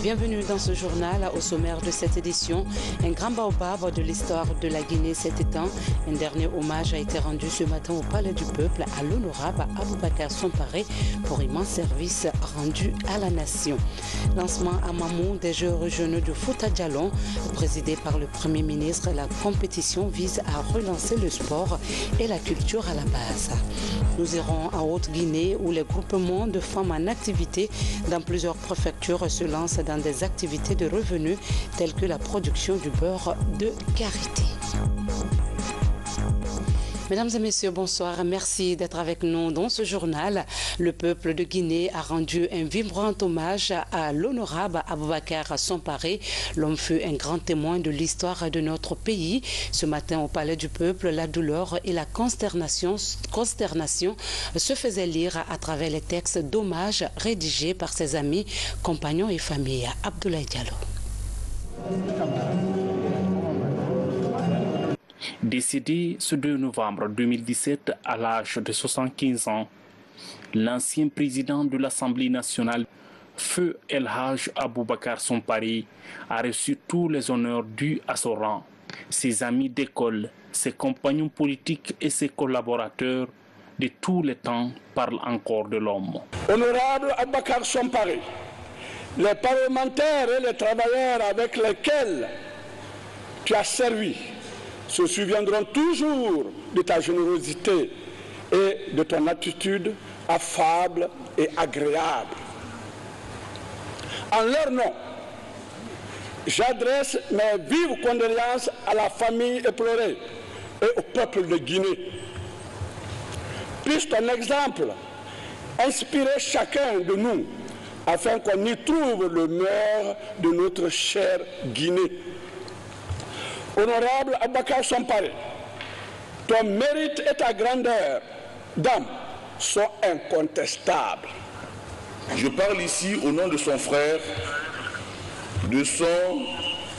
Bienvenue dans ce journal. Au sommaire de cette édition, un grand baobab de l'histoire de la Guinée s'éteint. Un dernier hommage a été rendu ce matin au Palais du Peuple à l'honorable Aboubacar Somparé pour immense service rendu à la nation. Lancement à Mamou des Jeux régionaux de Fouta Djallon, présidé par le Premier ministre. La compétition vise à relancer le sport et la culture à la base. Nous irons en Haute-Guinée où les groupements de femmes en activité dans plusieurs préfectures se lancent dans des activités de revenus telles que la production du beurre de karité. Mesdames et messieurs, bonsoir. Merci d'être avec nous dans ce journal. Le peuple de Guinée a rendu un vibrant hommage à l'honorable Aboubacar Somparé. L'homme fut un grand témoin de l'histoire de notre pays. Ce matin, au Palais du Peuple, la douleur et la consternation se faisaient lire à travers les textes d'hommage rédigés par ses amis, compagnons et familles. Abdoulaye Diallo. Décédé ce 2 novembre 2017 à l'âge de 75 ans, l'ancien président de l'Assemblée nationale, Feu El Hadj Aboubacar Somparé, a reçu tous les honneurs dus à son rang. Ses amis d'école, ses compagnons politiques et ses collaborateurs de tous les temps parlent encore de l'homme. Honorable Aboubacar Somparé, les parlementaires et les travailleurs avec lesquels tu as servi se souviendront toujours de ta générosité et de ton attitude affable et agréable. En leur nom, j'adresse mes vives condoléances à la famille éplorée et au peuple de Guinée. Puisse ton exemple inspirer chacun de nous afin qu'on y trouve le meilleur de notre chère Guinée. Honorable Aboubacar Somparé, ton mérite et ta grandeur d'âme sont incontestables. Je parle ici au nom de son frère, de son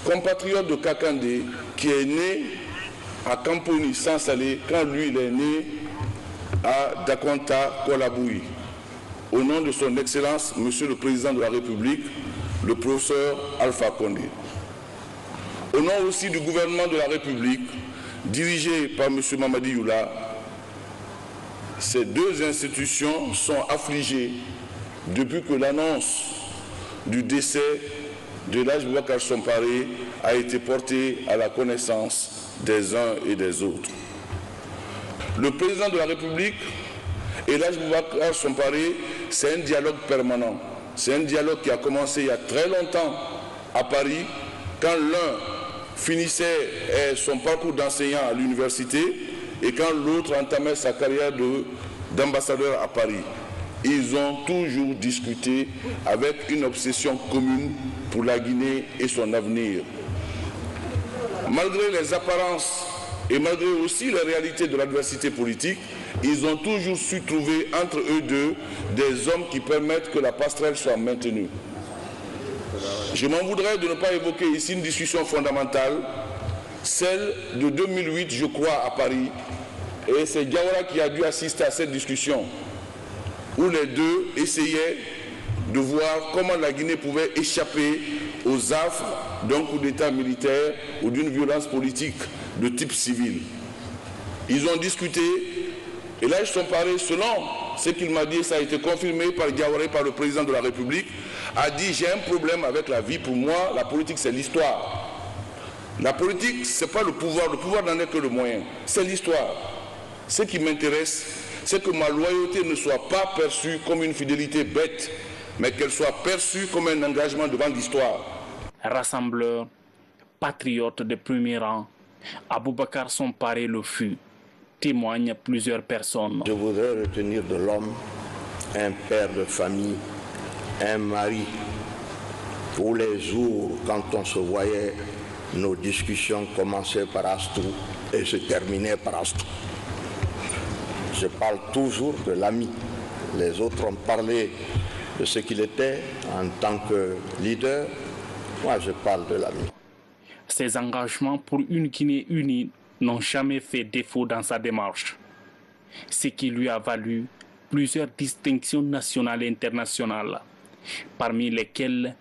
compatriote de Kakandé, qui est né à Kamponi, sans Salé, quand lui il est né à Dakonta, Kolaboui. Au nom de son Excellence, Monsieur le Président de la République, le professeur Alpha Condé. Au nom aussi du gouvernement de la République, dirigé par M. Mamadi Youla, ces deux institutions sont affligées depuis que l'annonce du décès de El Hadj Aboubacar Somparé a été portée à la connaissance des uns et des autres. Le président de la République et El Hadj Aboubacar Somparé, c'est un dialogue permanent. C'est un dialogue qui a commencé il y a très longtemps à Paris, quand l'un finissait son parcours d'enseignant à l'université et quand l'autre entamait sa carrière d'ambassadeur à Paris. Ils ont toujours discuté avec une obsession commune pour la Guinée et son avenir. Malgré les apparences et malgré aussi la réalité de l'adversité politique, ils ont toujours su trouver entre eux deux des hommes qui permettent que la passerelle soit maintenue. Je m'en voudrais de ne pas évoquer ici une discussion fondamentale, celle de 2008, je crois, à Paris. Et c'est Diawara qui a dû assister à cette discussion, où les deux essayaient de voir comment la Guinée pouvait échapper aux affres d'un coup d'État militaire ou d'une violence politique de type civil. Ils ont discuté, et là ils sont parlés, selon ce qu'il m'a dit, ça a été confirmé par Diawara, par le président de la République, a dit j'ai un problème avec la vie, pour moi la politique c'est l'histoire. La politique c'est pas le pouvoir n'en est que le moyen, c'est l'histoire. Ce qui m'intéresse, c'est que ma loyauté ne soit pas perçue comme une fidélité bête, mais qu'elle soit perçue comme un engagement devant l'histoire. Rassembleur, patriote de premier rang, Aboubacar Somparé le fut, témoignent plusieurs personnes. Je voudrais retenir de l'homme un père de famille, un mari. Tous les jours, quand on se voyait, nos discussions commençaient par Astou et se terminaient par Astou. Je parle toujours de l'ami. Les autres ont parlé de ce qu'il était en tant que leader. Moi, je parle de l'ami. Ses engagements pour une Guinée unie n'ont jamais fait défaut dans sa démarche, ce qui lui a valu plusieurs distinctions nationales et internationales, parmi lesquelles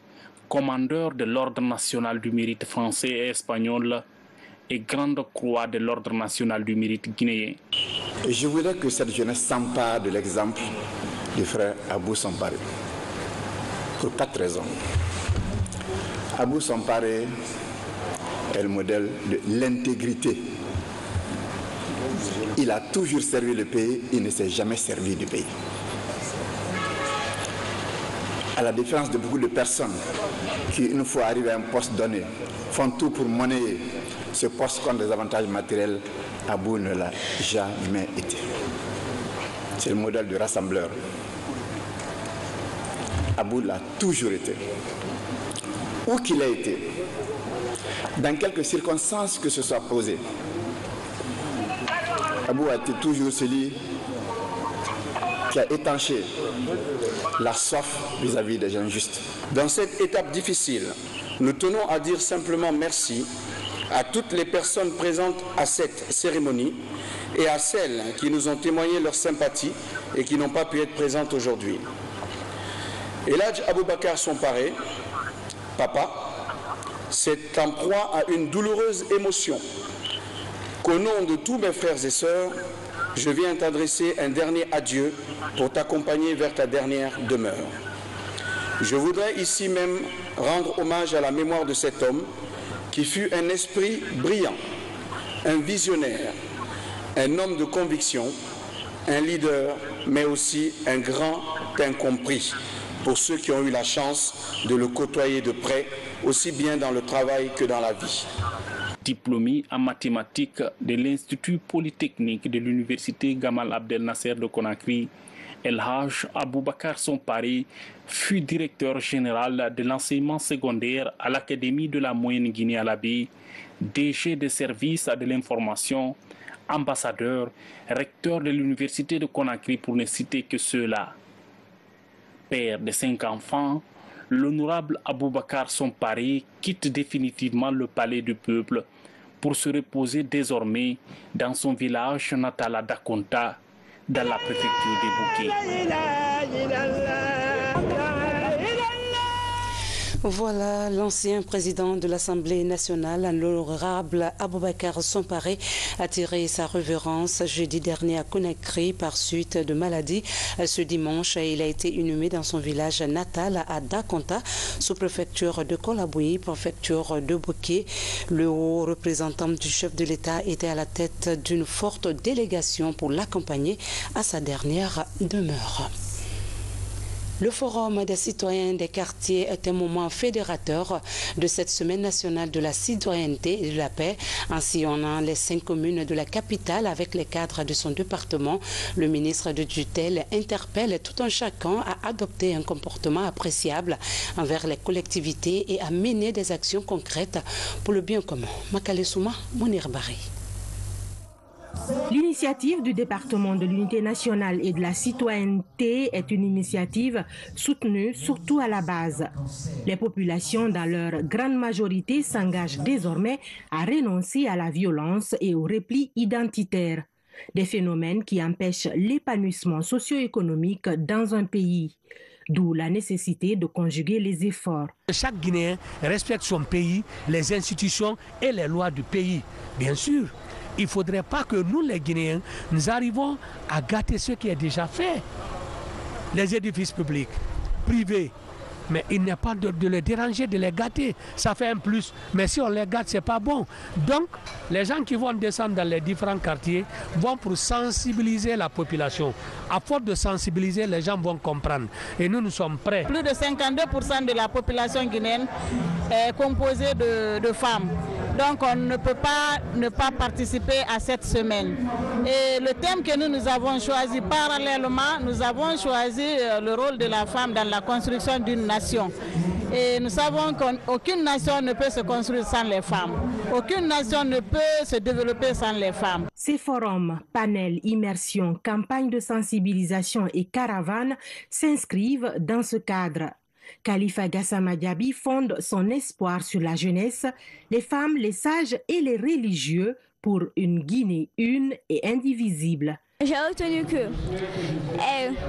commandeur de l'Ordre national du mérite français et espagnol et grande croix de l'Ordre national du mérite guinéen. Et je voudrais que cette jeunesse s'empare de l'exemple du frère Abou Samparé, pour 4 raisons. Abou Samparé est le modèle de l'intégrité. Il a toujours servi le pays, il ne s'est jamais servi du pays. À la différence de beaucoup de personnes qui, une fois arrivées à un poste donné, font tout pour monnayer ce poste contre des avantages matériels, Abou ne l'a jamais été. C'est le modèle du rassembleur. Abou l'a toujours été. Où qu'il ait été, dans quelques circonstances que ce soit posé, Abou a été toujours celui qui a étanché la soif vis-à-vis des injustes. Dans cette étape difficile, nous tenons à dire simplement merci à toutes les personnes présentes à cette cérémonie et à celles qui nous ont témoigné leur sympathie et qui n'ont pas pu être présentes aujourd'hui. Elhadj Aboubacar Somparé, papa, c'est en proie à une douloureuse émotion qu'au nom de tous mes frères et sœurs, je viens t'adresser un dernier adieu pour t'accompagner vers ta dernière demeure. Je voudrais ici même rendre hommage à la mémoire de cet homme qui fut un esprit brillant, un visionnaire, un homme de conviction, un leader, mais aussi un grand incompris pour ceux qui ont eu la chance de le côtoyer de près, aussi bien dans le travail que dans la vie. Diplômé en mathématiques de l'Institut polytechnique de l'Université Gamal Abdel Nasser de Conakry, Elhadj Aboubacar Somparé fut directeur général de l'enseignement secondaire à l'Académie de la Moyenne Guinée à la baie, DG des services de l'information, ambassadeur, recteur de l'Université de Conakry pour ne citer que ceux-là. Père de 5 enfants, l'honorable Aboubacar Somparé quitte définitivement le palais du peuple pour se reposer désormais dans son village natal à Dakonta, dans la préfecture des Bouquets. Voilà l'ancien président de l'Assemblée nationale, l'honorable Aboubacar Somparé, a tiré sa révérence jeudi dernier à Conakry par suite de maladie. Ce dimanche, il a été inhumé dans son village natal à Dakonta, sous-préfecture de Kolaboui, préfecture de Bouquet. Le haut représentant du chef de l'État était à la tête d'une forte délégation pour l'accompagner à sa dernière demeure. Le Forum des citoyens des quartiers est un moment fédérateur de cette semaine nationale de la citoyenneté et de la paix. En sillonnant les 5 communes de la capitale avec les cadres de son département, le ministre de tutelle interpelle tout un chacun à adopter un comportement appréciable envers les collectivités et à mener des actions concrètes pour le bien commun. Makale Souma, Mounir Bari. L'initiative du département de l'unité nationale et de la citoyenneté est une initiative soutenue surtout à la base. Les populations, dans leur grande majorité, s'engagent désormais à renoncer à la violence et au repli identitaire. Des phénomènes qui empêchent l'épanouissement socio-économique dans un pays. D'où la nécessité de conjuguer les efforts. Chaque Guinéen respecte son pays, les institutions et les lois du pays, bien sûr. Il ne faudrait pas que nous, les Guinéens, nous arrivons à gâter ce qui est déjà fait. Les édifices publics, privés, mais il n'y a pas de les déranger, de les gâter. Ça fait un plus, mais si on les gâte, ce n'est pas bon. Donc, les gens qui vont descendre dans les différents quartiers vont pour sensibiliser la population. À force de sensibiliser, les gens vont comprendre. Et nous sommes prêts. Plus de 52% de la population guinéenne est composée de femmes. Donc on ne peut pas ne pas participer à cette semaine. Et le thème que nous avons choisi parallèlement, nous avons choisi le rôle de la femme dans la construction d'une nation. Et nous savons qu'aucune nation ne peut se construire sans les femmes. Aucune nation ne peut se développer sans les femmes. Ces forums, panels, immersions, campagnes de sensibilisation et caravanes s'inscrivent dans ce cadre. Khalifa Gassama Diaby fonde son espoir sur la jeunesse, les femmes, les sages et les religieux pour une Guinée une et indivisible. J'ai retenu que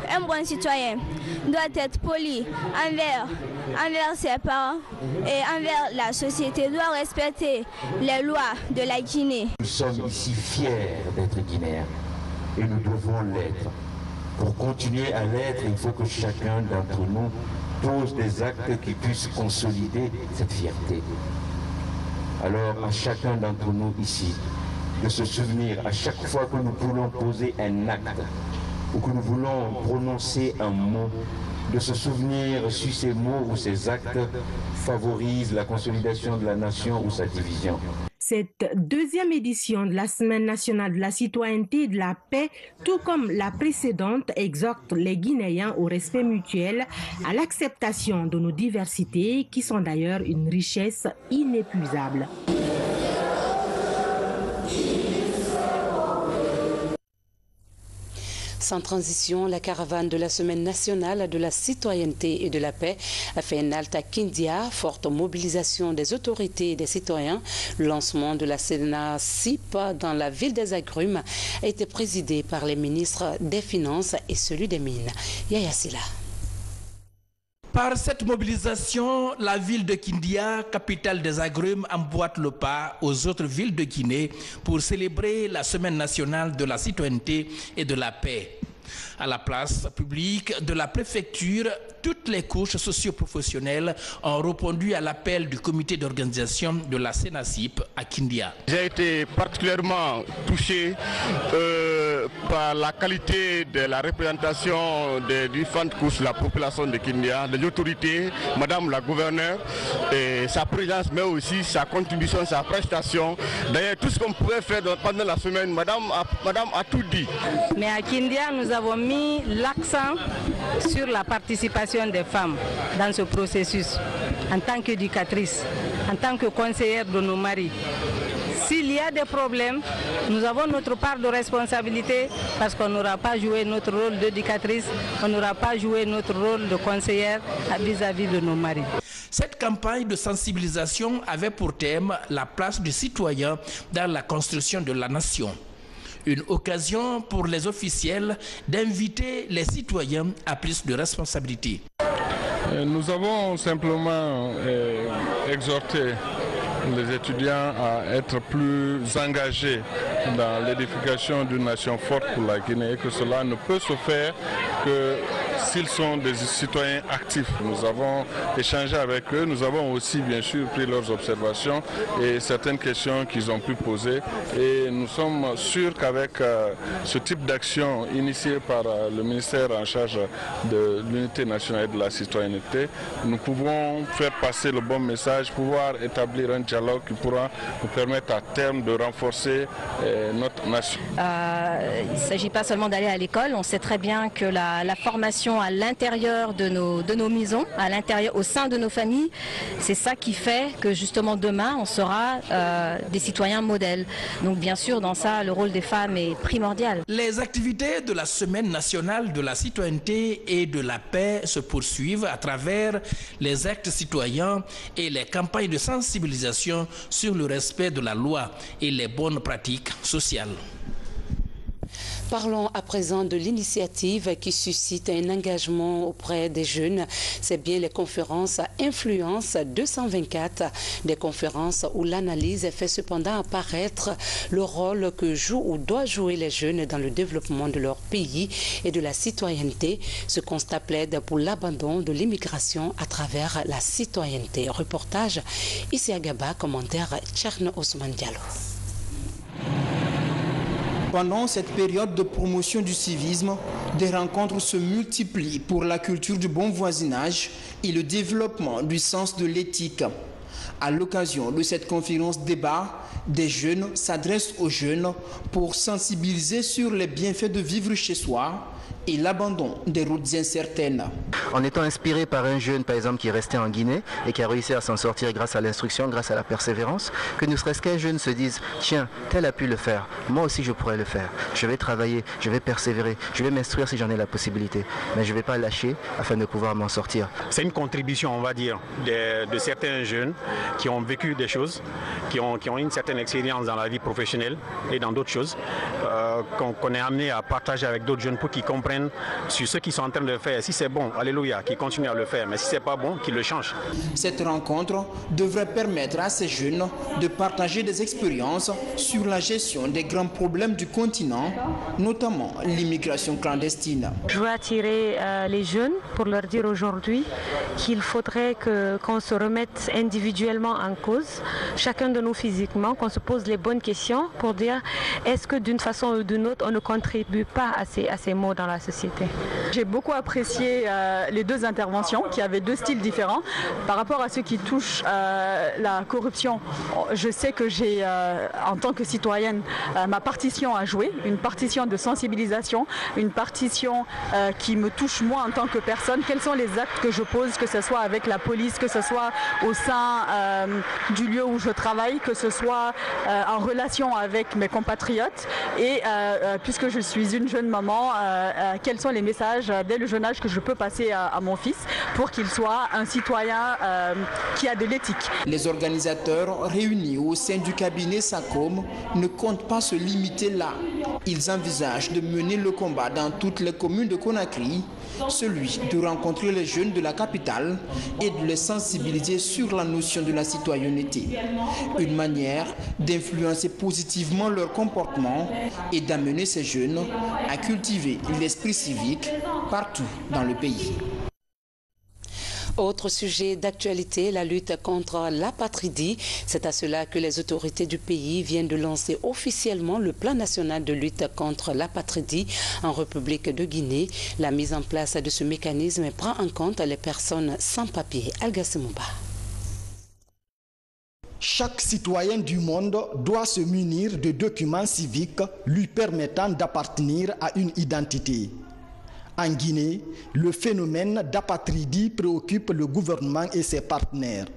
un bon citoyen doit être poli envers ses parents et envers la société, doit respecter les lois de la Guinée. Nous sommes ici fiers d'être Guinéens et nous devons l'être. Pour continuer à l'être, il faut que chacun d'entre nous pose des actes qui puissent consolider cette fierté. Alors à chacun d'entre nous ici, de se souvenir à chaque fois que nous voulons poser un acte ou que nous voulons prononcer un mot, de se souvenir si ces mots ou ces actes favorisent la consolidation de la nation ou sa division. Cette deuxième édition de la Semaine nationale de la citoyenneté et de la paix, tout comme la précédente, exhorte les Guinéens au respect mutuel, à l'acceptation de nos diversités, qui sont d'ailleurs une richesse inépuisable. Sans transition, la caravane de la Semaine nationale de la citoyenneté et de la paix a fait une halte à Kindia, forte mobilisation des autorités et des citoyens. Le lancement de la SENACIP dans la ville des Agrumes a été présidé par les ministres des Finances et celui des Mines. Yaya Sila. Par cette mobilisation, la ville de Kindia, capitale des Agrumes, emboîte le pas aux autres villes de Guinée pour célébrer la Semaine nationale de la citoyenneté et de la paix. À la place publique de la préfecture, toutes les couches socio-professionnelles ont répondu à l'appel du comité d'organisation de la SENACIP à Kindia. J'ai été particulièrement touché par la qualité de la représentation des différentes couches de la population de Kindia, des autorités, Madame la gouverneure, et sa présence, mais aussi sa contribution, sa prestation. D'ailleurs, tout ce qu'on pouvait faire pendant la semaine, Madame a tout dit. Mais à Kindia, nous avons mis l'accent sur la participation des femmes dans ce processus, en tant qu'éducatrice, en tant que conseillère de nos maris. S'il y a des problèmes, nous avons notre part de responsabilité parce qu'on n'aura pas joué notre rôle d'éducatrice, on n'aura pas joué notre rôle de conseillère vis-à-vis de nos maris. Cette campagne de sensibilisation avait pour thème la place du citoyen dans la construction de la nation. Une occasion pour les officiels d'inviter les citoyens à plus de responsabilités. Nous avons simplement exhorté les étudiants à être plus engagés dans l'édification d'une nation forte pour la Guinée et que cela ne peut se faire que s'ils sont des citoyens actifs. Nous avons échangé avec eux, nous avons aussi bien sûr pris leurs observations et certaines questions qu'ils ont pu poser et nous sommes sûrs qu'avec ce type d'action initiée par le ministère en charge de l'unité nationale et de la citoyenneté, nous pouvons faire passer le bon message, pouvoir établir un dialogue qui pourra nous permettre à terme de renforcer notre nation. Il ne s'agit pas seulement d'aller à l'école, on sait très bien que la formation à l'intérieur de nos maisons, à l'intérieur, au sein de nos familles, c'est ça qui fait que justement demain on sera des citoyens modèles. Donc bien sûr dans ça le rôle des femmes est primordial. Les activités de la Semaine nationale de la citoyenneté et de la paix se poursuivent à travers les actes citoyens et les campagnes de sensibilisation sur le respect de la loi et les bonnes pratiques sociales. Parlons à présent de l'initiative qui suscite un engagement auprès des jeunes. C'est bien les conférences Influence 224, des conférences où l'analyse fait cependant apparaître le rôle que jouent ou doivent jouer les jeunes dans le développement de leur pays et de la citoyenneté. Ce constat plaide pour l'abandon de l'immigration à travers la citoyenneté. Reportage ici à Gaba, commentaire Tcherne Ousmane Diallo. Pendant cette période de promotion du civisme, des rencontres se multiplient pour la culture du bon voisinage et le développement du sens de l'éthique. À l'occasion de cette conférence débat, des jeunes s'adressent aux jeunes pour sensibiliser sur les bienfaits de vivre chez soi et l'abandon des routes incertaines. En étant inspiré par un jeune, par exemple, qui est resté en Guinée et qui a réussi à s'en sortir grâce à l'instruction, grâce à la persévérance, que ne serait-ce qu'un jeune se dise « Tiens, tel a pu le faire, moi aussi je pourrais le faire. Je vais travailler, je vais persévérer, je vais m'instruire si j'en ai la possibilité, mais je ne vais pas lâcher afin de pouvoir m'en sortir. » C'est une contribution, on va dire, de certains jeunes qui ont vécu des choses, qui ont une certaine expérience dans la vie professionnelle et dans d'autres choses, qu'on est amené à partager avec d'autres jeunes pour qu'ils comprennent sur ce qu'ils sont en train de faire. Si c'est bon, alléluia, qu'ils continuent à le faire, mais si c'est pas bon, qu'ils le changent. Cette rencontre devrait permettre à ces jeunes de partager des expériences sur la gestion des grands problèmes du continent, notamment l'immigration clandestine. Je veux attirer les jeunes pour leur dire aujourd'hui qu'il faudrait qu'on se remette individuellement en cause, chacun de nous physiquement, qu'on se pose les bonnes questions pour dire est-ce que d'une façon ou d'une autre on ne contribue pas à ces maux dans la société. J'ai beaucoup apprécié les deux interventions qui avaient deux styles différents. Par rapport à ce qui touche la corruption, je sais que j'ai en tant que citoyenne ma partition à jouer, une partition de sensibilisation, une partition qui me touche moi en tant que personne. Quels sont les actes que je pose, que ce soit avec la police, que ce soit au sein du lieu où je travaille, que ce soit en relation avec mes compatriotes et puisque je suis une jeune maman, quels sont les messages dès le jeune âge que je peux passer à mon fils pour qu'il soit un citoyen qui a de l'éthique. Les organisateurs réunis au sein du cabinet SACOM ne comptent pas se limiter là. Ils envisagent de mener le combat dans toutes les communes de Conakry, celui de rencontrer les jeunes de la capitale et de les sensibiliser sur la notion de la citoyenneté. Une manière d'influencer positivement leur comportement et d'amener ces jeunes à cultiver l'esprit civique partout dans le pays. Autre sujet d'actualité, la lutte contre l'apatridie. C'est à cela que les autorités du pays viennent de lancer officiellement le plan national de lutte contre l'apatridie en République de Guinée. La mise en place de ce mécanisme prend en compte les personnes sans papier. Algassimouba. Chaque citoyen du monde doit se munir de documents civiques lui permettant d'appartenir à une identité. En Guinée, le phénomène d'apatridie préoccupe le gouvernement et ses partenaires.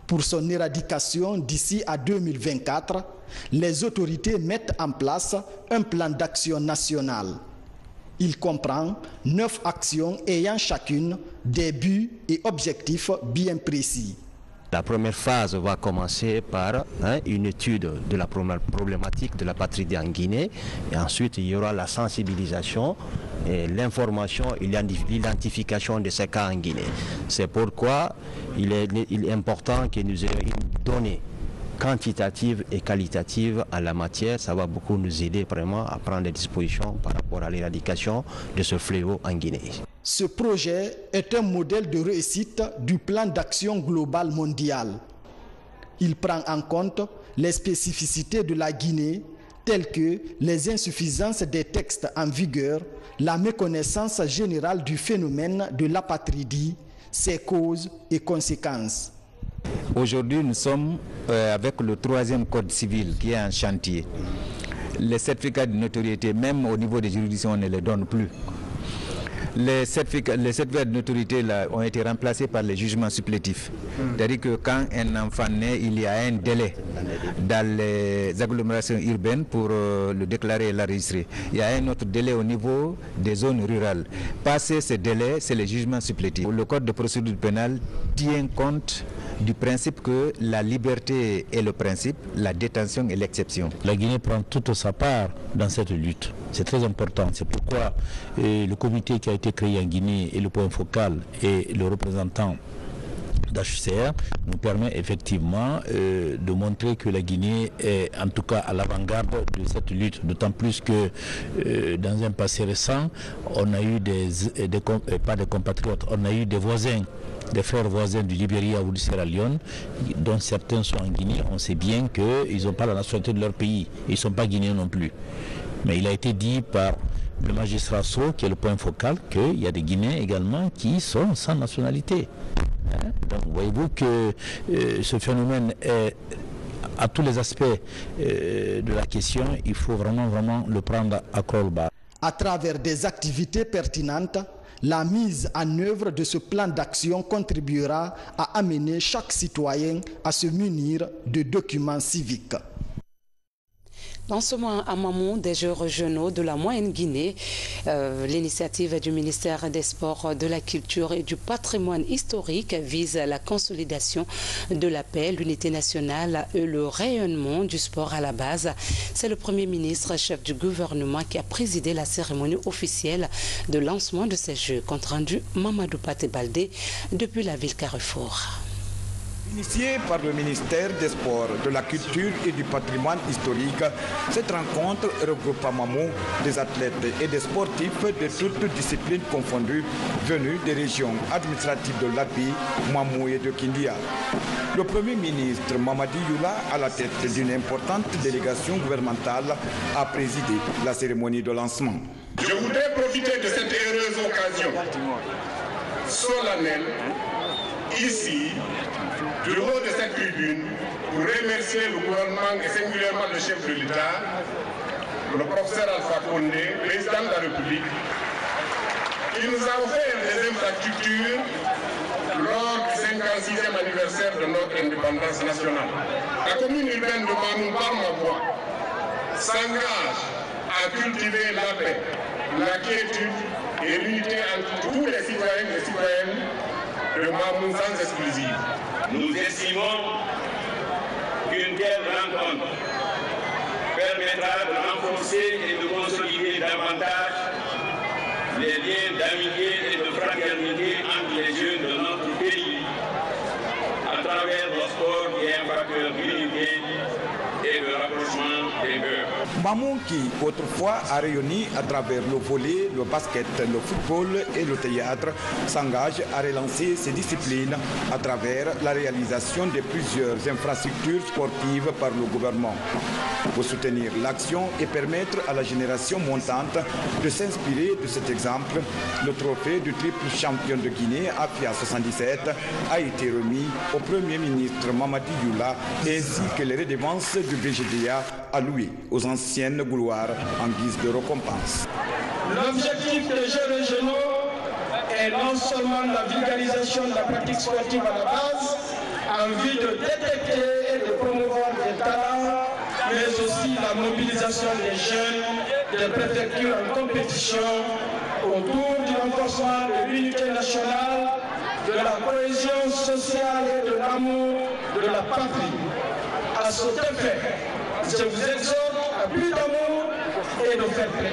Pour son éradication d'ici à 2024, les autorités mettent en place un plan d'action national. Il comprend 9 actions ayant chacune des buts et objectifs bien précis. La première phase va commencer par une étude de la problématique de l'apatridie en Guinée. Et ensuite, il y aura la sensibilisation, l'information et l'identification de ces cas en Guinée. C'est pourquoi il est important que nous ayons une donnée quantitative et qualitative en la matière. Ça va beaucoup nous aider vraiment à prendre des dispositions par rapport à l'éradication de ce fléau en Guinée. Ce projet est un modèle de réussite du plan d'action global mondial. Il prend en compte les spécificités de la Guinée, telles que les insuffisances des textes en vigueur, la méconnaissance générale du phénomène de l'apatridie, ses causes et conséquences. Aujourd'hui, nous sommes avec le 3e code civil qui est en chantier. Les certificats de notoriété, même au niveau des juridictions, on ne les donne plus. Les certificats de notoriété là, ont été remplacés par les jugements supplétifs. C'est-à-dire que quand un enfant naît, il y a un délai dans les agglomérations urbaines pour le déclarer et l'enregistrer. Il y a un autre délai au niveau des zones rurales. Passé ce délai, c'est les jugements supplétifs. Le code de procédure pénale tient compte du principe que la liberté est le principe, la détention est l'exception. La Guinée prend toute sa part dans cette lutte. C'est très important. C'est pourquoi le comité qui a été créé en Guinée et le point focal et le représentant d'HCR nous permet effectivement de montrer que la Guinée est en tout cas à l'avant-garde de cette lutte, d'autant plus que dans un passé récent, on a eu pas des compatriotes, on a eu des voisins, des frères voisins du Libéria ou du Sierra Leone, dont certains sont en Guinée. On sait bien qu'ils n'ont pas la nationalité de leur pays, ils ne sont pas guinéens non plus. Mais il a été dit par le magistrat Sow, qui est le point focal, qu'il y a des Guinéens également qui sont sans nationalité. Donc voyez-vous que ce phénomène est à tous les aspects de la question, il faut vraiment le prendre à col bas. À travers des activités pertinentes, la mise en œuvre de ce plan d'action contribuera à amener chaque citoyen à se munir de documents civiques. Lancement à Mamou des Jeux régionaux de la Moyenne-Guinée. L'initiative du ministère des Sports, de la Culture et du Patrimoine historique vise la consolidation de la paix, l'unité nationale et le rayonnement du sport à la base. C'est le Premier ministre, chef du gouvernement, qui a présidé la cérémonie officielle de lancement de ces Jeux. Compte rendu Mamadou Paté Baldé depuis la ville Carrefour. Initiée par le ministère des Sports, de la Culture et du Patrimoine historique, cette rencontre regroupe à Mamou des athlètes et des sportifs de toutes disciplines confondues venus des régions administratives de Lapi, Mamou et de Kindia. Le Premier ministre Mamadi Youla, à la tête d'une importante délégation gouvernementale, a présidé la cérémonie de lancement. Je voudrais profiter de cette heureuse occasion solennelle, ici, du haut de cette tribune, pour remercier le gouvernement et singulièrement le chef de l'État, le professeur Alpha Condé, président de la République, qui nous a offert des infrastructures lors du 56e anniversaire de notre indépendance nationale. La commune urbaine de Mamou, par ma voix, s'engage à cultiver la paix, la quiétude et l'unité entre tous les citoyens et citoyennes de Mamou sans exclusive. Nous estimons qu'une telle rencontre permettra de renforcer et de consolider davantage les liens d'amitié et de fraternité entre les jeunes de notre pays à travers le sport qui est un facteur d'unité et de rapprochement des cœurs. Mamou, qui autrefois a rayonné à travers le volley, le basket, le football et le théâtre, s'engage à relancer ces disciplines à travers la réalisation de plusieurs infrastructures sportives par le gouvernement. Pour soutenir l'action et permettre à la génération montante de s'inspirer de cet exemple, le trophée du triple champion de Guinée, AFIA 77, a été remis au Premier ministre Mamadi Youla ainsi que les redevances du BGDA allouées aux anciennes gloires en guise de récompense. L'objectif des Jeux régionaux est non seulement la vulgarisation de la pratique sportive à la base, en vue de détecter et de promouvoir des talents, mais aussi la mobilisation des jeunes des préfectures en compétition autour du renforcement de l'unité nationale, de la cohésion sociale et de l'amour de la patrie. À cet effet, je vous exhorte à plus d'amour et de fair play.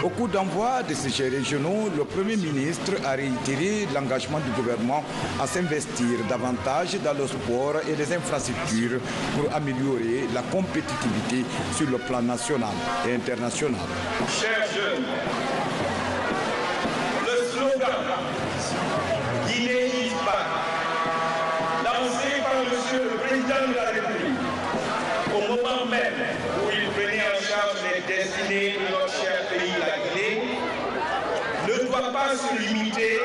Au coup d'envoi de ces Jeux régionaux, le Premier ministre a réitéré l'engagement du gouvernement à s'investir davantage dans le sport et les infrastructures pour améliorer la compétitivité sur le plan national et international. Chers jeunes, le slogan Guinée is back, lancé par Monsieur le Président de la République, au moment même où il prenait en charge les destinées de notre cher pays, la Guinée, ne doit pas se limiter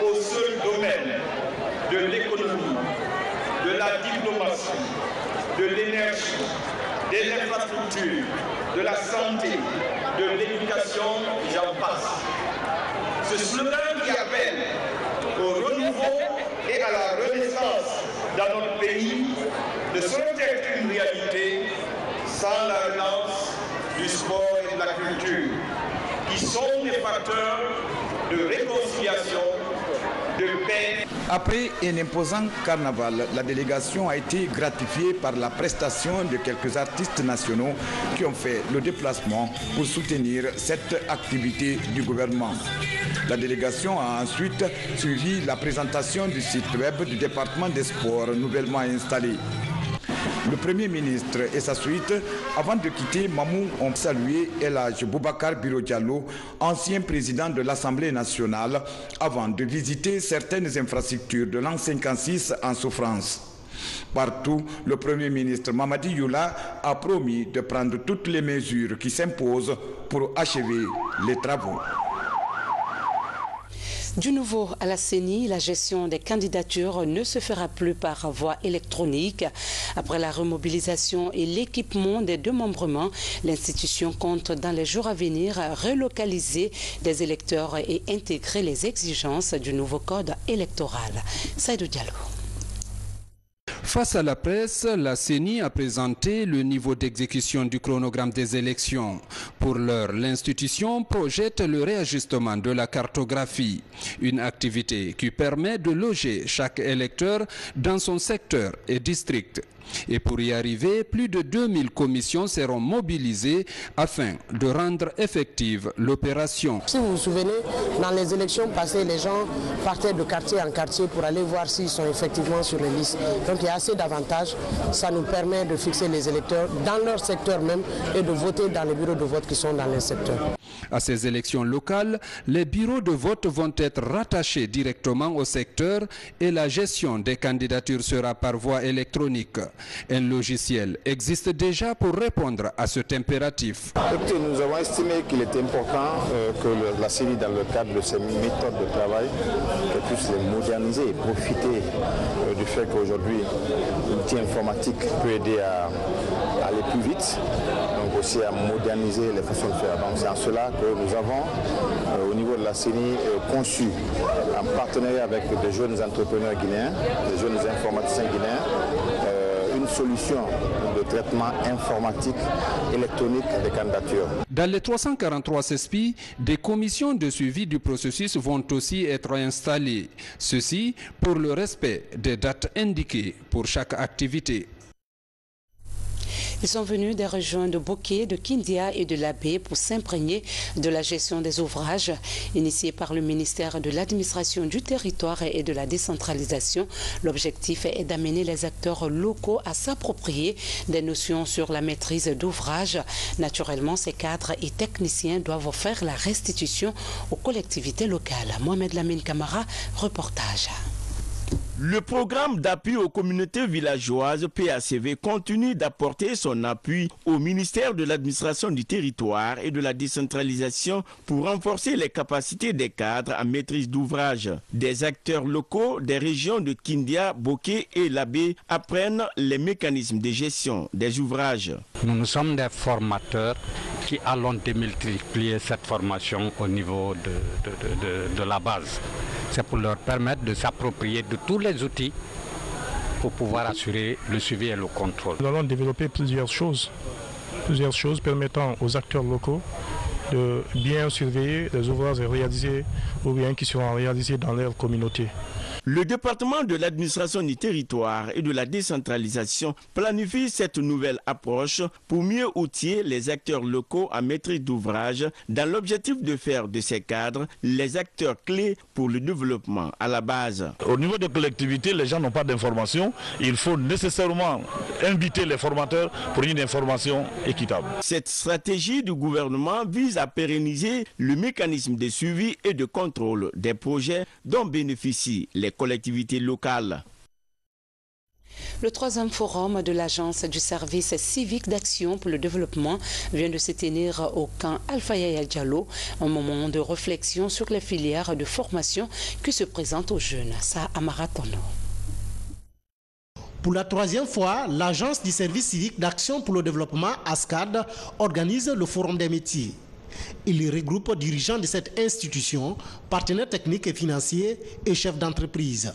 au seul domaine de l'économie, de la diplomatie, de l'énergie, des infrastructures, de la santé, de l'éducation, j'en passe. Ce slogan qui appelle au renouveau et à la renaissance dans notre pays ne saurait être une réalité sans la relance du sport et de la culture, qui sont des facteurs de réconciliation, de paix. Après un imposant carnaval, la délégation a été gratifiée par la prestation de quelques artistes nationaux qui ont fait le déplacement pour soutenir cette activité du gouvernement. La délégation a ensuite suivi la présentation du site web du département des sports nouvellement installé. Le Premier ministre et sa suite, avant de quitter Mamou, ont salué El Hadj Boubacar Biro Diallo, ancien président de l'Assemblée nationale, avant de visiter certaines infrastructures de l'an 56 en souffrance. Partout, le Premier ministre Mamadi Youla a promis de prendre toutes les mesures qui s'imposent pour achever les travaux. Du nouveau à la CENI, la gestion des candidatures ne se fera plus par voie électronique. Après la remobilisation et l'équipement des démembrements, l'institution compte dans les jours à venir relocaliser des électeurs et intégrer les exigences du nouveau code électoral. Saïdou Diallo. Face à la presse, la CENI a présenté le niveau d'exécution du chronogramme des élections. Pour l'heure, l'institution projette le réajustement de la cartographie, une activité qui permet de loger chaque électeur dans son secteur et district. Et pour y arriver, plus de 2000 commissions seront mobilisées afin de rendre effective l'opération. Si vous vous souvenez, dans les élections passées, les gens partaient de quartier en quartier pour aller voir s'ils sont effectivement sur les listes. Donc il y a assez d'avantages. Ça nous permet de fixer les électeurs dans leur secteur même et de voter dans les bureaux de vote qui sont dans les secteurs. À ces élections locales, les bureaux de vote vont être rattachés directement au secteur et la gestion des candidatures sera par voie électronique. Un logiciel existe déjà pour répondre à cet impératif. Écoutez, nous avons estimé qu'il était important que la CENI, dans le cadre de ses méthodes de travail, puisse les moderniser et profiter du fait qu'aujourd'hui, l'outil informatique peut aider à aller plus vite, donc aussi à moderniser les façons de faire. Donc c'est en cela que nous avons, au niveau de la CENI, conçu, en partenariat avec des jeunes entrepreneurs guinéens, des jeunes informaticiens guinéens, une solution de traitement informatique électronique des candidatures. Dans les 343 CESPI, des commissions de suivi du processus vont aussi être installées. Ceci pour le respect des dates indiquées pour chaque activité. Ils sont venus des régions de Boké, de Kindia et de Labé pour s'imprégner de la gestion des ouvrages. Initiés par le ministère de l'Administration du Territoire et de la Décentralisation, l'objectif est d'amener les acteurs locaux à s'approprier des notions sur la maîtrise d'ouvrage. Naturellement, ces cadres et techniciens doivent faire la restitution aux collectivités locales. Mohamed Lamine Kamara, reportage. Le programme d'appui aux communautés villageoises PACV continue d'apporter son appui au ministère de l'Administration du Territoire et de la Décentralisation pour renforcer les capacités des cadres en maîtrise d'ouvrage. Des acteurs locaux des régions de Kindia, Boké et Labé apprennent les mécanismes de gestion des ouvrages. Nous sommes des formateurs qui allons démultiplier cette formation au niveau de la base. C'est pour leur permettre de s'approprier de tous les outils pour pouvoir assurer le suivi et le contrôle. Nous allons développer plusieurs choses permettant aux acteurs locaux de bien surveiller les ouvrages réalisés ou bien qui seront réalisés dans leur communauté. Le département de l'administration du territoire et de la décentralisation planifie cette nouvelle approche pour mieux outiller les acteurs locaux en maîtrise d'ouvrage dans l'objectif de faire de ces cadres les acteurs clés pour le développement à la base. Au niveau des collectivités, les gens n'ont pas d'information. Il faut nécessairement inviter les formateurs pour une information équitable. Cette stratégie du gouvernement vise à pérenniser le mécanisme de suivi et de contrôle des projets dont bénéficient les collectivités locales. Le 3e forum de l'Agence du service civique d'action pour le développement vient de se tenir au camp Alpha Yaya Diallo, un moment de réflexion sur les filières de formation qui se présentent aux jeunes. Ça, Amara Tono. Pour la 3e fois, l'Agence du service civique d'action pour le développement, ASCAD, organise le forum des métiers. Il regroupe dirigeants de cette institution, partenaires techniques et financiers et chefs d'entreprise.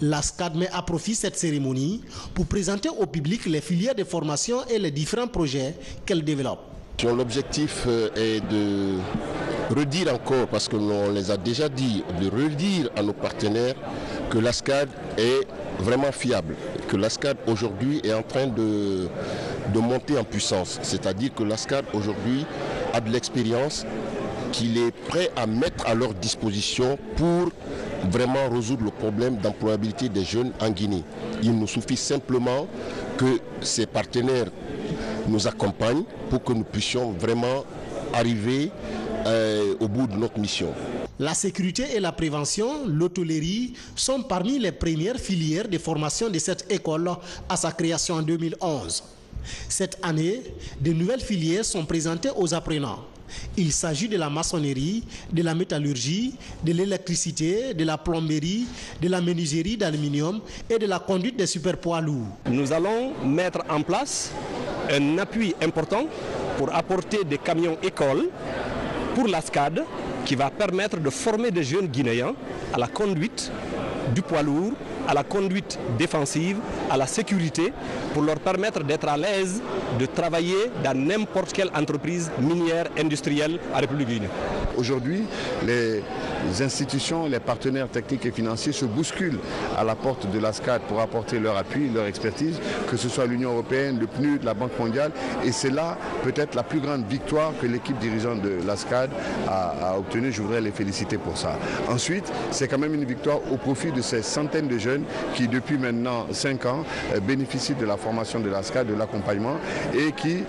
L'ASCAD met à profit cette cérémonie pour présenter au public les filières de formation et les différents projets qu'elle développe. L'objectif est de redire encore, parce que l'on les a déjà dit, de redire à nos partenaires que l'ASCAD est vraiment fiable, que l'ASCAD aujourd'hui est en train de monter en puissance. C'est-à-dire que l'ASCAD aujourd'hui a de l'expérience qu'il est prêt à mettre à leur disposition pour vraiment résoudre le problème d'employabilité des jeunes en Guinée. Il nous suffit simplement que ces partenaires nous accompagnent pour que nous puissions vraiment arriver au bout de notre mission. La sécurité et la prévention, l'hôtellerie sont parmi les premières filières de formation de cette école à sa création en 2011. Cette année, de nouvelles filières sont présentées aux apprenants. Il s'agit de la maçonnerie, de la métallurgie, de l'électricité, de la plomberie, de la menuiserie d'aluminium et de la conduite des super poids lourds. Nous allons mettre en place un appui important pour apporter des camions écoles pour la SCAD qui va permettre de former des jeunes Guinéens à la conduite du poids lourd, à la conduite défensive, à la sécurité, pour leur permettre d'être à l'aise de travailler dans n'importe quelle entreprise minière, industrielle en République guinéenne. Aujourd'hui, les institutions, les partenaires techniques et financiers se bousculent à la porte de la SCAD pour apporter leur appui, leur expertise, que ce soit l'Union européenne, le PNUD, la Banque mondiale. Et c'est là peut-être la plus grande victoire que l'équipe dirigeante de la SCAD a obtenue. Je voudrais les féliciter pour ça. Ensuite, c'est quand même une victoire au profit de ces centaines de jeunes qui, depuis maintenant 5 ans, bénéficient de la formation de la SCAD, de l'accompagnement, et qui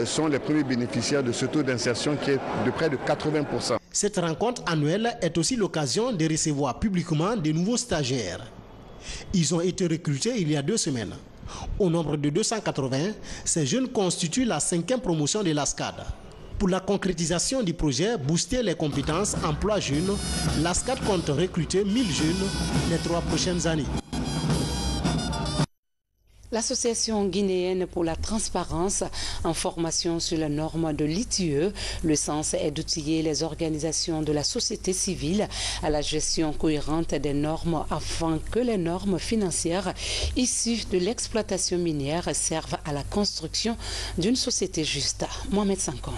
sont les premiers bénéficiaires de ce taux d'insertion qui est de près de 80%. Cette rencontre annuelle est aussi l'occasion de recevoir publiquement de nouveaux stagiaires. Ils ont été recrutés il y a 2 semaines. Au nombre de 280, ces jeunes constituent la 5e promotion de la SCAD. Pour la concrétisation du projet Booster les compétences emploi jeunes, la SCAD compte recruter 1000 jeunes les 3 prochaines années. L'Association guinéenne pour la transparence en formation sur les normes de l'ITIE. Le sens est d'outiller les organisations de la société civile à la gestion cohérente des normes afin que les normes financières issues de l'exploitation minière servent à la construction d'une société juste. Mohamed Sanko.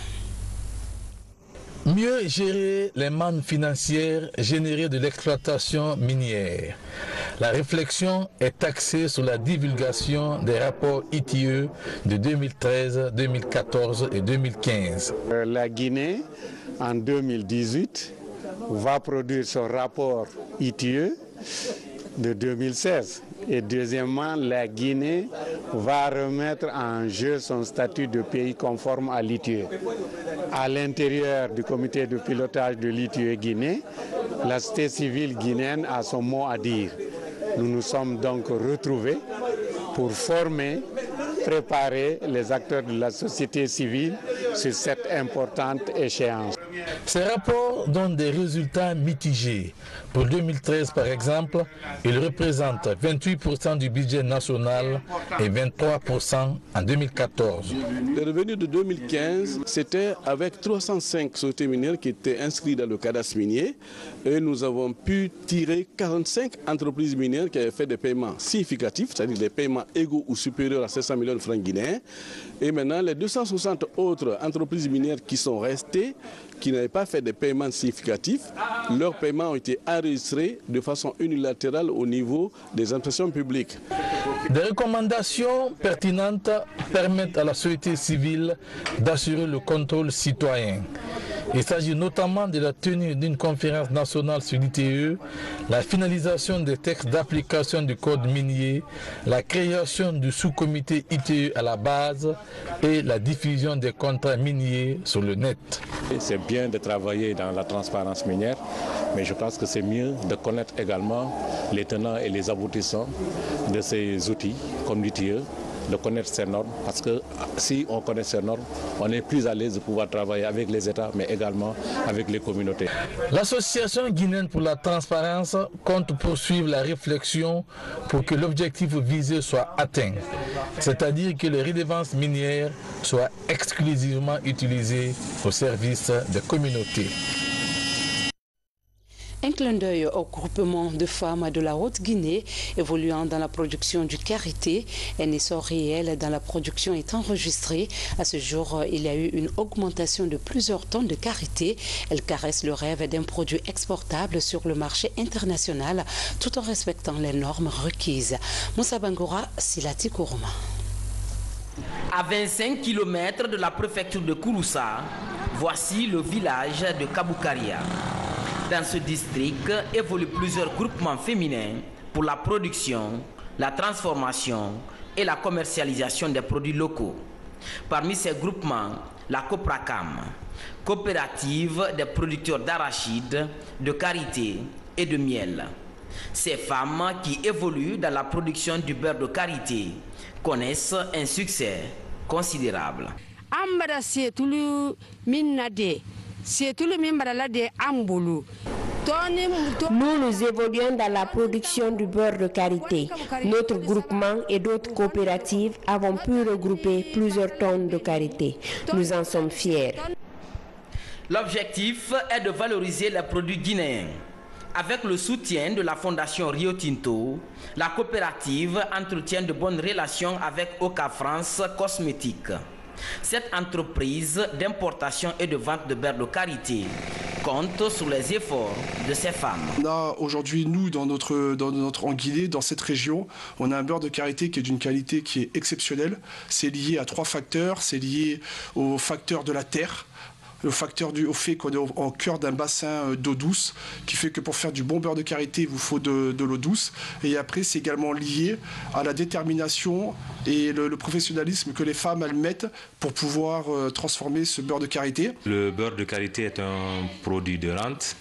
Mieux gérer les mannes financières générées de l'exploitation minière. La réflexion est axée sur la divulgation des rapports ITIE de 2013, 2014 et 2015. La Guinée, en 2018, va produire son rapport ITIE de 2016. Et deuxièmement, la Guinée va remettre en jeu son statut de pays conforme à l'ITIE. À l'intérieur du comité de pilotage de l'ITIE Guinée, la société civile guinéenne a son mot à dire. Nous nous sommes donc retrouvés pour former, préparer les acteurs de la société civile sur cette importante échéance. Ces rapports donnent des résultats mitigés. Pour 2013, par exemple, ils représentent 28% du budget national et 23% en 2014. Les revenus de 2015, c'était avec 305 sociétés minières qui étaient inscrites dans le cadastre minier. Et nous avons pu tirer 45 entreprises minières qui avaient fait des paiements significatifs, c'est-à-dire des paiements égaux ou supérieurs à 700 millions de francs guinéens. Et maintenant, les 260 autres entreprises minières qui sont restées, qui n'avaient pas fait des paiements significatifs, leurs paiements ont été enregistrés de façon unilatérale au niveau des institutions publiques. Des recommandations pertinentes permettent à la société civile d'assurer le contrôle citoyen. Il s'agit notamment de la tenue d'une conférence nationale sur l'ITIE, la finalisation des textes d'application du code minier, la création du sous-comité ITIE à la base et la diffusion des contrats miniers sur le net. C'est bien de travailler dans la transparence minière, mais je pense que c'est mieux de connaître également les tenants et les aboutissants de ces outils comme l'ITIE, de connaître ces normes, parce que si on connaît ces normes, on est plus à l'aise de pouvoir travailler avec les États, mais également avec les communautés. L'Association guinéenne pour la transparence compte poursuivre la réflexion pour que l'objectif visé soit atteint, c'est-à-dire que les redevances minières soient exclusivement utilisées au service des communautés. Un clin d'œil au groupement de femmes de la Haute-Guinée évoluant dans la production du karité. Un essor réel dans la production est enregistré. À ce jour, il y a eu une augmentation de plusieurs tonnes de karité. Elle caresse le rêve d'un produit exportable sur le marché international tout en respectant les normes requises. Moussa Bangoura, Silati Kourouma. À 25 km de la préfecture de Kouroussa, voici le village de Kaboukaria. Dans ce district évoluent plusieurs groupements féminins pour la production, la transformation et la commercialisation des produits locaux. Parmi ces groupements, la Copracam, coopérative des producteurs d'arachides, de karité et de miel. Ces femmes qui évoluent dans la production du beurre de karité connaissent un succès considérable. ambara setulu minnade setulu mimbara de ambulu. Nous évoluons dans la production du beurre de karité. Notre groupement et d'autres coopératives avons pu regrouper plusieurs tonnes de karité. Nous en sommes fiers. L'objectif est de valoriser les produits guinéens. Avec le soutien de la Fondation Rio Tinto, la coopérative entretient de bonnes relations avec Oka France Cosmétiques. Cette entreprise d'importation et de vente de beurre de karité compte sur les efforts de ces femmes. Là, aujourd'hui, nous, dans notre en Guinée, dans cette région, on a un beurre de karité qui est d'une qualité qui est exceptionnelle. C'est lié à 3 facteurs. C'est lié au facteur de la terre, le facteur au fait qu'on est au cœur d'un bassin d'eau douce, qui fait que pour faire du bon beurre de karité, il vous faut de l'eau douce. Et après, c'est également lié à la détermination et le professionnalisme que les femmes elles mettent pour pouvoir transformer ce beurre de karité. Le beurre de karité est un produit de rente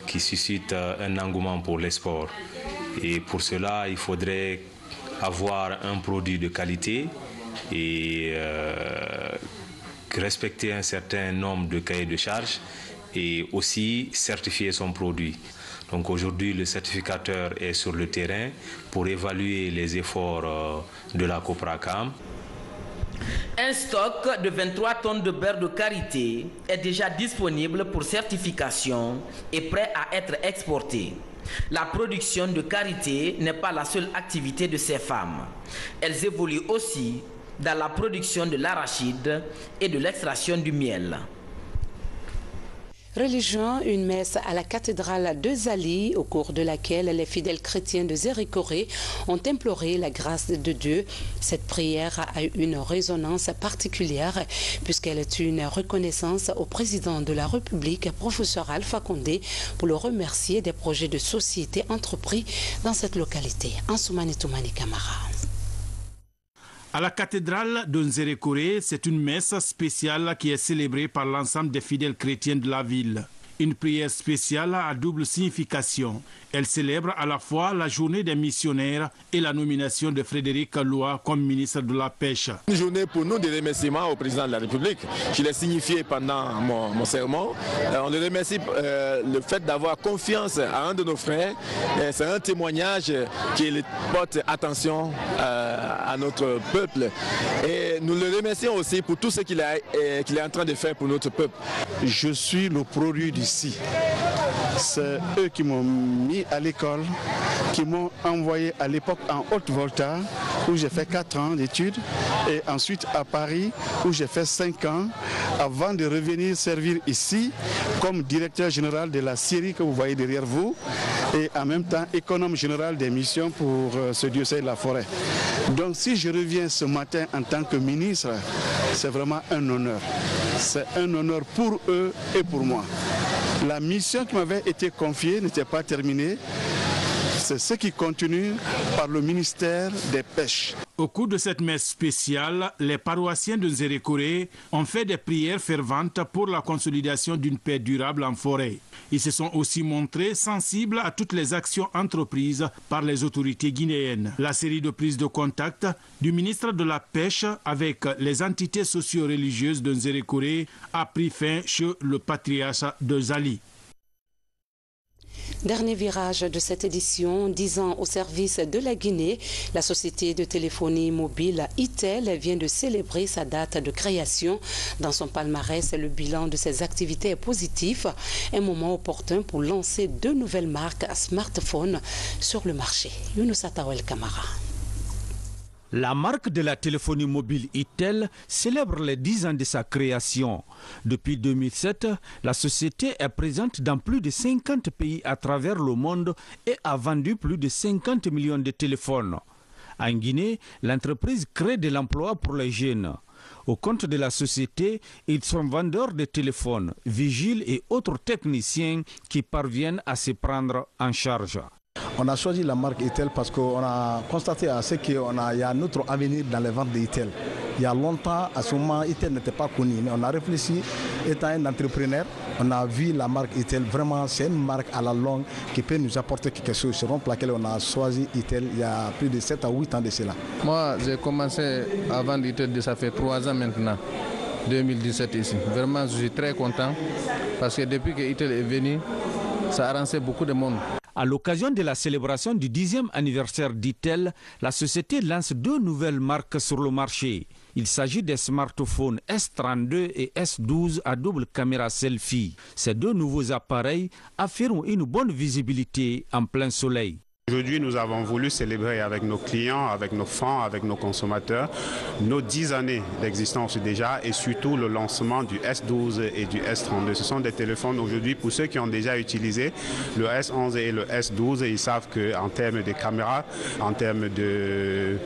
qui suscite un engouement pour l'export. Et pour cela, il faudrait avoir un produit de qualité et respecter un certain nombre de cahiers de charges et aussi certifier son produit. Donc aujourd'hui, le certificateur est sur le terrain pour évaluer les efforts de la Copracam. Un stock de 23 tonnes de beurre de karité est déjà disponible pour certification et prêt à être exporté. La production de karité n'est pas la seule activité de ces femmes. Elles évoluent aussi dans la production de l'arachide et de l'extraction du miel. Religion, une messe à la cathédrale de Zali, au cours de laquelle les fidèles chrétiens de Zérékoré ont imploré la grâce de Dieu. Cette prière a eu une résonance particulière puisqu'elle est une reconnaissance au président de la République, professeur Alpha Condé, pour le remercier des projets de société entrepris dans cette localité. Ansoumani Toumani Kamara. À la cathédrale de Nzérékoré, c'est une messe spéciale qui est célébrée par l'ensemble des fidèles chrétiens de la ville. Une prière spéciale à double signification. Elle célèbre à la fois la journée des missionnaires et la nomination de Frédéric Loa comme ministre de la Pêche. Une journée pour nous de remerciement au président de la République. Je l'ai signifié pendant mon sermon. On le remercie le fait d'avoir confiance à un de nos frères. C'est un témoignage qui porte attention à notre peuple. Et nous le remercions aussi pour tout ce qu'il est en train de faire pour notre peuple. Je suis le produit d'ici. C'est eux qui m'ont mis à l'école, qui m'ont envoyé à l'époque en Haute-Volta, où j'ai fait 4 ans d'études, et ensuite à Paris, où j'ai fait 5 ans, avant de revenir servir ici comme directeur général de la Syrie que vous voyez derrière vous, et en même temps économe général des missions pour ce diocèse de la Forêt. Donc si je reviens ce matin en tant que ministre, c'est vraiment un honneur. C'est un honneur pour eux et pour moi. La mission qui m'avait été confiée n'était pas terminée. C'est ce qui continue par le ministère des Pêches. Au cours de cette messe spéciale, les paroissiens de Zérékoré ont fait des prières ferventes pour la consolidation d'une paix durable en forêt. Ils se sont aussi montrés sensibles à toutes les actions entreprises par les autorités guinéennes. La série de prises de contact du ministre de la Pêche avec les entités socio-religieuses de Zérékoré a pris fin chez le patriarche de Zali. Dernier virage de cette édition, 10 ans au service de la Guinée, la société de téléphonie mobile ITEL vient de célébrer sa date de création. Dans son palmarès, le bilan de ses activités est positif. Un moment opportun pour lancer 2 nouvelles marques à smartphones sur le marché. Younoussa Tawel Kamara. La marque de la téléphonie mobile ITEL célèbre les 10 ans de sa création. Depuis 2007, la société est présente dans plus de 50 pays à travers le monde et a vendu plus de 50 millions de téléphones. En Guinée, l'entreprise crée de l'emploi pour les jeunes. Au compte de la société, ils sont vendeurs de téléphones, vigiles et autres techniciens qui parviennent à se prendre en charge. On a choisi la marque ITEL parce qu'on a constaté à ce qu'il y a notre avenir dans les ventes d'ITEL. Il y a longtemps, à ce moment, Itel n'était pas connu, mais on a réfléchi, étant un entrepreneur, on a vu la marque Itel, vraiment c'est une marque à la longue qui peut nous apporter quelque chose. C'est pour laquelle on a choisi Itel il y a plus de 7 à 8 ans de cela. Moi, j'ai commencé avant Itel, ça fait 3 ans maintenant, 2017 ici. Vraiment, je suis très content parce que depuis que Itel est venu, ça a arrangé beaucoup de monde. À l'occasion de la célébration du 10e anniversaire d'Itel, la société lance 2 nouvelles marques sur le marché. Il s'agit des smartphones S32 et S12 à double caméra selfie. Ces 2 nouveaux appareils affirment une bonne visibilité en plein soleil. Aujourd'hui, nous avons voulu célébrer avec nos clients, avec nos fans, avec nos consommateurs, nos 10 années d'existence déjà et surtout le lancement du S12 et du S32. Ce sont des téléphones aujourd'hui, pour ceux qui ont déjà utilisé le S11 et le S12, ils savent qu'en termes de caméra, en termes de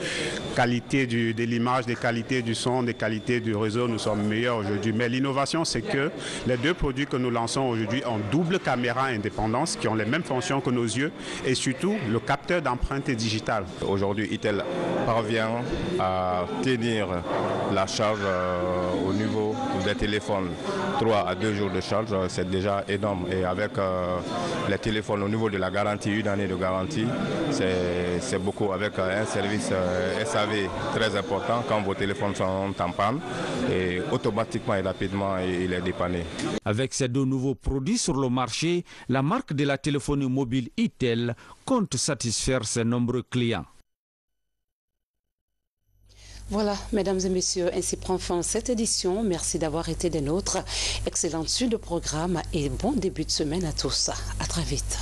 qualité de l'image, des qualités du son, des qualités du réseau, nous sommes meilleurs aujourd'hui. Mais l'innovation, c'est que les 2 produits que nous lançons aujourd'hui ont double caméra indépendance, qui ont les mêmes fonctions que nos yeux et surtout le capteur d'empreinte digitale. Aujourd'hui, Itel parvient à tenir la charge au niveau des téléphones 3 à 2 jours de charge, c'est déjà énorme. Et avec les téléphones au niveau de la garantie, 1 année de garantie, c'est beaucoup avec un service SAV très important quand vos téléphones sont en panne et automatiquement et rapidement il est dépanné. Avec ces 2 nouveaux produits sur le marché, la marque de la téléphonie mobile Itel compte satisfaire ses nombreux clients. Voilà, mesdames et messieurs, ainsi prend fin cette édition. Merci d'avoir été des nôtres. Excellente suite de programme et bon début de semaine à tous. À très vite.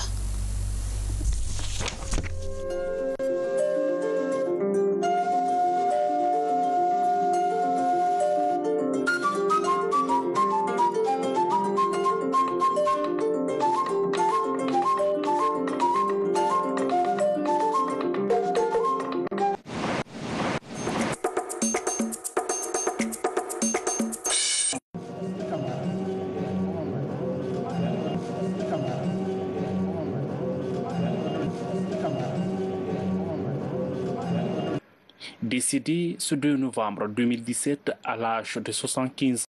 Décédé ce 2 novembre 2017 à l'âge de 75